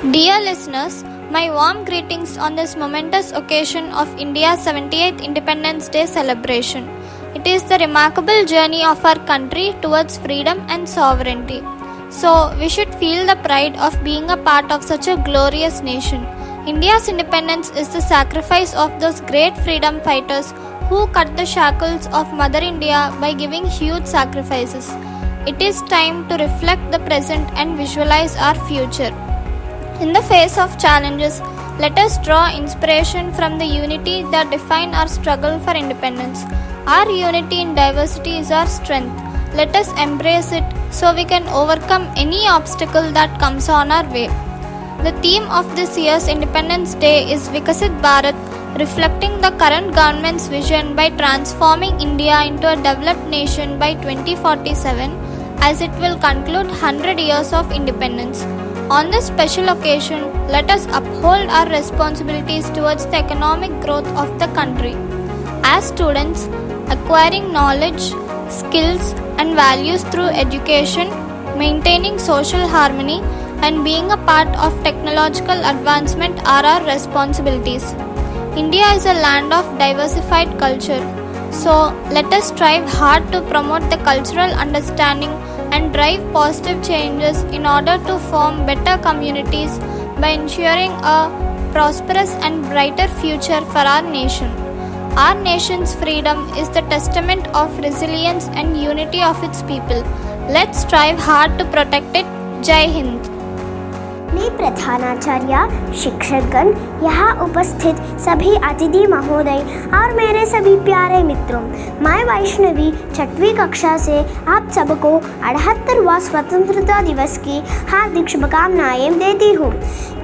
Dear listeners, my warm greetings on this momentous occasion of India's 78th Independence Day celebration. It is the remarkable journey of our country towards freedom and sovereignty. So, we should feel the pride of being a part of such a glorious nation. India's independence is the sacrifice of those great freedom fighters who cut the shackles of Mother India by giving huge sacrifices. It is time to reflect the present and visualize our future. In the face of challenges, let us draw inspiration from the unity that defined our struggle for independence. Our unity in diversity is our strength. Let us embrace it so we can overcome any obstacle that comes on our way. The theme of this year's Independence Day is Vikasit Bharat, reflecting the current government's vision by transforming India into a developed nation by 2047, as it will conclude 100 years of independence. On this special occasion, let us uphold our responsibilities towards the economic growth of the country. As students, acquiring knowledge, skills, and values through education, maintaining social harmony, and being a part of technological advancement are our responsibilities. India is a land of diversified culture, so let us strive hard to promote the cultural understanding and drive positive changes in order to form better communities by ensuring a prosperous and brighter future for our nation. Our nation's freedom is the testament of resilience and unity of its people. Let's strive hard to protect it. Jai Hind. मैं प्रधानाचार्य शिक्षकगण, यहाँ उपस्थित सभी अतिथि महोदय और मेरे सभी प्यारे मित्रों, मैं वैष्णवी 6वीं कक्षा से आप सबको 78वां स्वतंत्रता दिवस की हार्दिक शुभकामनाएं देती हूँ।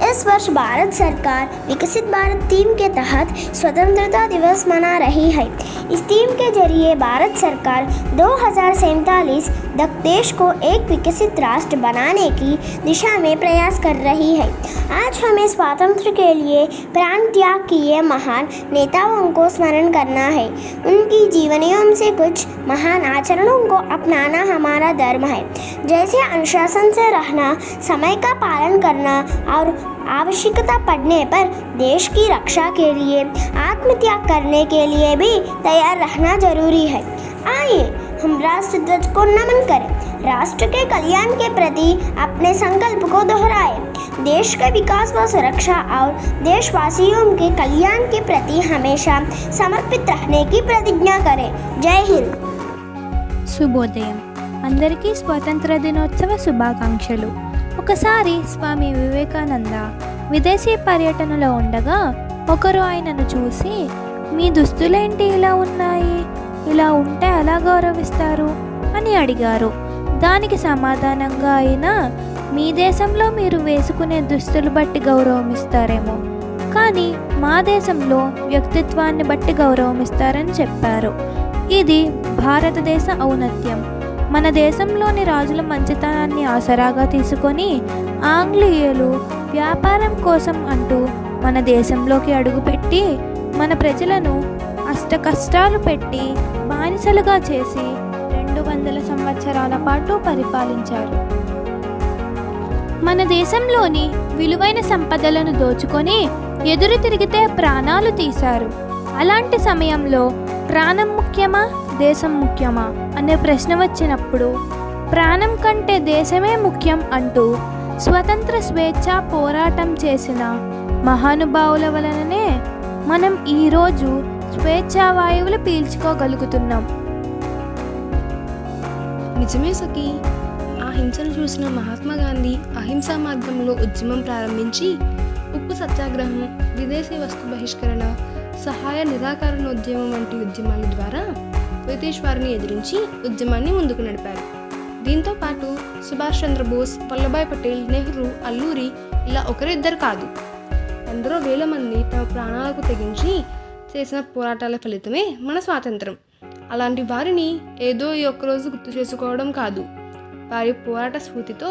इस वर्ष भारत सरकार विकसित भारत थीम के तहत स्वतंत्रता दिवस मना रही है। इस थीम के जरिए भारत सरकार 2047 तक देश को एक विकसित राष्ट्र बनाने की दिशा में प्रयास कर रही है। आज हमें स्वातंत्र्य के लिए प्राण त्याग किए महान नेताओं को स्मरण करना है। उनकी जीवनियों से कुछ महान आचरणों को अपनाना हमारा धर्म है, जैसे अनुशासन से रहना, समय का पालन करना और आवश्यकता पड़ने पर देश की रक्षा के लिए आत्मत्याग करने के लिए भी तैयार रहना जरूरी है। आइए हम राष्ट्र ध्वज को नमन करें, राष्ट्र के कल्याण के प्रति अपने संकल्प को दोहराएं, देश के विकास व सुरक्षा और देशवासियों के कल्याण के प्रति हमेशा समर्पित रहने की प्रतिज्ञा करें। जय हिंद। శుభోదయం అందరికీ స్వాతంత్ర దినోత్సవ శుభాకాంక్షలు. ఒకసారి స్వామి వివేకానంద విదేశీ పర్యటనలో ఉండగా ఒకరు ఆయనను చూసి, మీ దుస్తులేంటి ఇలా ఉన్నాయి, ఇలా ఉంటే ఎలా గౌరవిస్తారు అని అడిగారు. దానికి సమాధానంగా ఆయన, మీ దేశంలో మీరు వేసుకునే దుస్తులు బట్టి గౌరవం ఇస్తారేమో, కానీ మా దేశంలో వ్యక్తిత్వాన్ని బట్టి గౌరవం ఇస్తారని చెప్పారు. ఇది భారతదేశ ఔన్నత్యం. మన దేశంలోని రాజుల మంచితనాన్ని ఆసరాగా తీసుకొని ఆంగ్లేయులు వ్యాపారం కోసం అంటూ మన దేశంలోకి అడుగుపెట్టి మన ప్రజలను అష్టకష్టాలు పెట్టి బానిసలుగా చేసి 200 సంవత్సరాల పాటు పరిపాలించారు. మన దేశంలోని విలువైన సంపదలను దోచుకొని ఎదురు తిరిగితే ప్రాణాలు తీశారు. అలాంటి సమయంలో ప్రాణం ముఖ్యమా, దేశం ముఖ్యమా అనే ప్రశ్న వచ్చినప్పుడు ప్రాణం కంటే దేశమే ముఖ్యం అంటూ స్వతంత్ర స్వేచ్ఛ పోరాటం చేసిన మహానుభావుల వలననే మనం ఈరోజు స్వేచ్ఛా వాయువులు పీల్చుకోగలుగుతున్నాం. నిజమే సఖీ. ఆ హింసను చూసిన మహాత్మా గాంధీ అహింసా మార్గంలో ఉద్యమం ప్రారంభించి ఉప్పు సత్యాగ్రహం, విదేశీ వస్తు బహిష్కరణ, సహాయ నిరాకరణోద్యమం వంటి ఉద్యమాల ద్వారా బ్రిటిష్ వారిని ఎదిరించి ఉద్యమాన్ని ముందుకు నడిపారు. దీంతో పాటు సుభాష్ చంద్రబోస్, వల్లభాయ్ పటేల్, నెహ్రూ, అల్లూరి ఇలా ఒకరిద్దరు కాదు, ఎందరో వేల మంది తమ ప్రాణాలకు తెగించి చేసిన పోరాటాల ఫలితమే మన స్వాతంత్రం. అలాంటి వారిని ఏదో ఈ ఒక్కరోజు గుర్తు చేసుకోవడం కాదు, వారి పోరాట స్ఫూర్తితో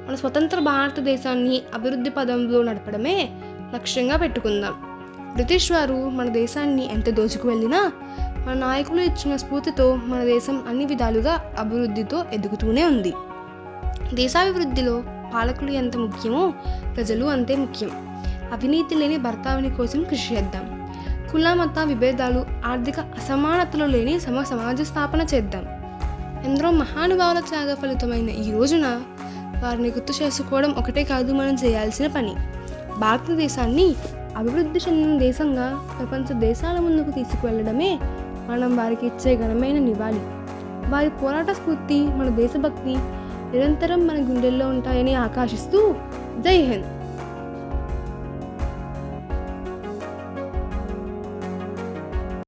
మన స్వతంత్ర భారతదేశాన్ని అభివృద్ధి పదంలో నడపడమే లక్ష్యంగా పెట్టుకుందాం. బ్రిటిష్ వారు మన దేశాన్ని ఎంత దోచుకు వెళ్ళినా మన నాయకులు ఇచ్చిన స్ఫూర్తితో మన దేశం అన్ని విధాలుగా అభివృద్ధితో ఎదుగుతూనే ఉంది. దేశాభివృద్ధిలో పాలకులు ఎంత ముఖ్యమో ప్రజలు అంతే ముఖ్యం. అవినీతి లేని భర్తావిని కోసం కృషి చేద్దాం. కుల మత విభేదాలు, ఆర్థిక అసమానతలు లేని సమాజ స్థాపన చేద్దాం. ఎందరో మహానుభావుల త్యాగ ఫలితమైన ఈ రోజున వారిని గుర్తు చేసుకోవడం ఒకటే కాదు మనం చేయాల్సిన పని. భారతదేశాన్ని అభివృద్ధి చెందిన దేశంగా ప్రపంచ దేశాల ముందుకు తీసుకువెళ్ళడమే మనం వారికి ఇచ్చే ఘనమైన నివాళి. వారి పోరాట స్ఫూర్తి, మన దేశభక్తి నిరంతరం మన గుండెల్లో ఉంటాయని ఆకాశిస్తూ జై హింద్.